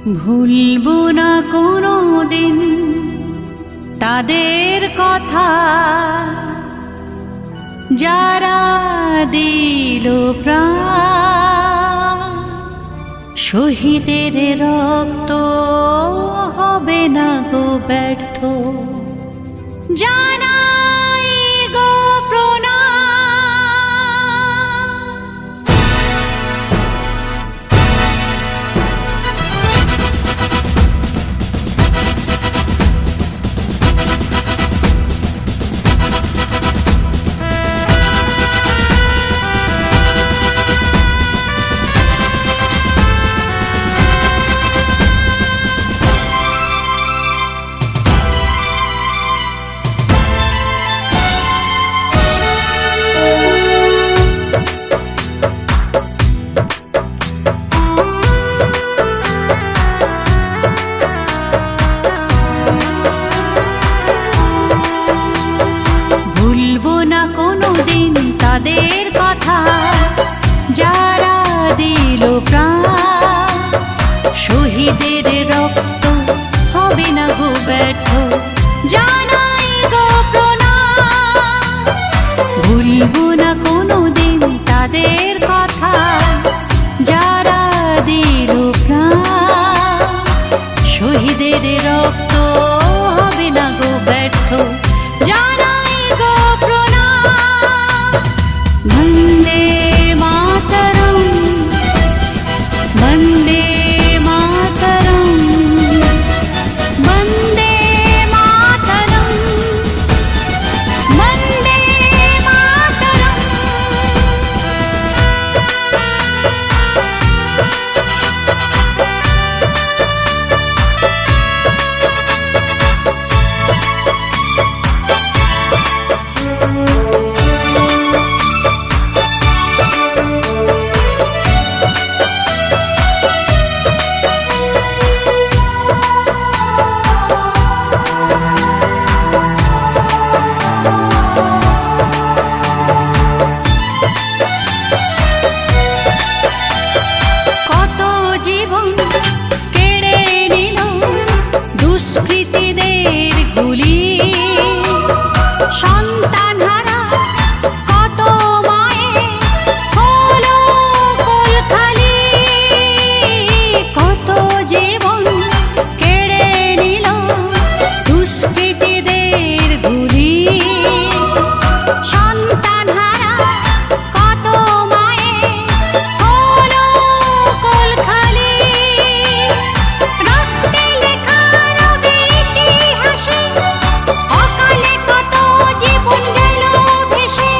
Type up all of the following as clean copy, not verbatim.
ভুলবো না কোনো দিন তাদের কথা, যারা দিল প্রাণ। শহীদের রক্ত হবে না গো ব্যর্থ, জানাই গো প্রণাম। ভুলবো না কোনোদিন তাদের কথা, যারা দিল প্রাণ। শহীদের রক্ত হবে না গো ব্যর্থ, জানাই গো প্রণাম। ভুলবো না কোনোদিন তাদের কথা, যারা দিল প্রাণ। শহীদের রক্ত হবে না গো ব্যর্থ, জানাই গো প্রণাম। বন্দে মাতরম, বন্দে মাতরম, বন্দে মাতরম, বন্দে মাতরম। কত জীবন কেড়ে নিল দুষ্কৃতীদের গুলি, সন্তানহারা কত মায়ের হলো কোল খালি। কত জীবন কেড়ে নিল দুষ্কৃতীদের গুলি, সন্তানহারা কত মায়ের হলো কোল খালি। রক্তে লেখা রবে ইতিহাসে, অকালে কত জীবন গেল ভেসে।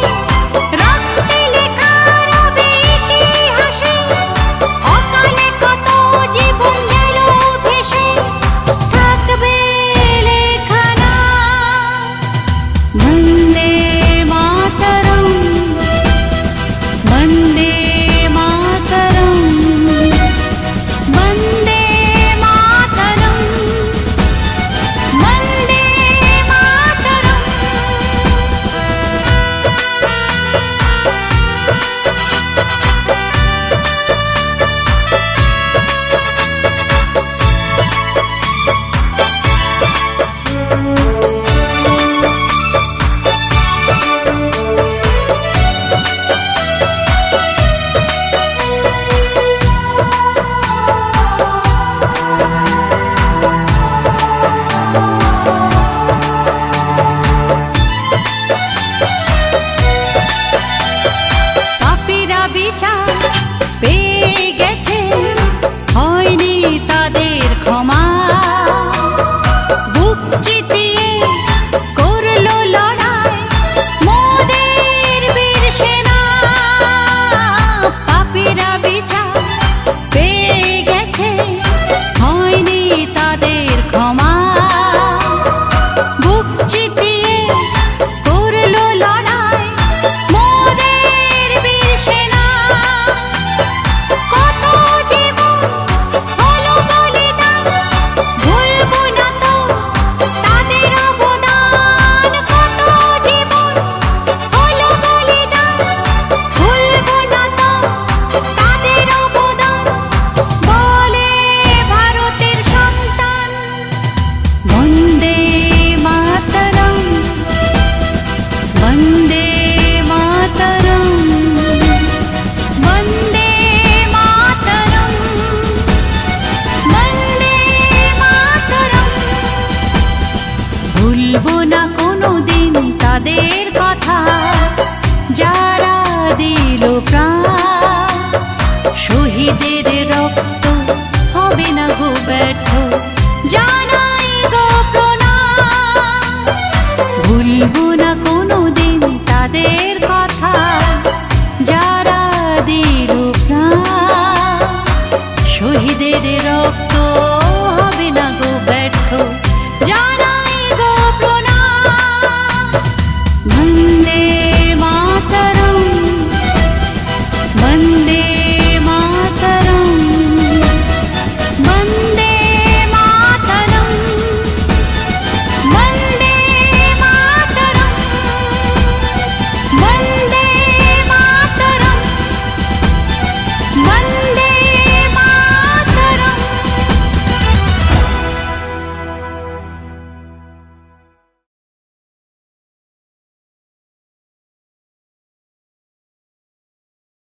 রক্তে লেখা রবে ইতিহাসে, অকালে কত জীবন গেল ভেসে। থাকবে লেখা না। বন্দে মাতরম, বন্দে মাতরম, বন্দে মাতরম, বন্দে মাতরম। পাপীরা বিচার পেয়ে গেছে, হয়নি তাদের ক্ষমা। বুক চিতিয়ে করলো লড়াই মোদের বীর সেনা। পাপীরা বিচার পেয়ে গেছে, হয়নি তাদের ক্ষমা। বুক চিতিয়ে করলো লড়াই মোদের বীর সেনা। কত জীবন হলো বলিদান, ভুলবো না তো তাদের অবদান। কত জীবন হলো বলিদান, ভুলবো না তো তাদের অবদান। শহীদের রক্ত হবে না গো ব্যর্থ, জানাই গো প্রণাম। ভুলবো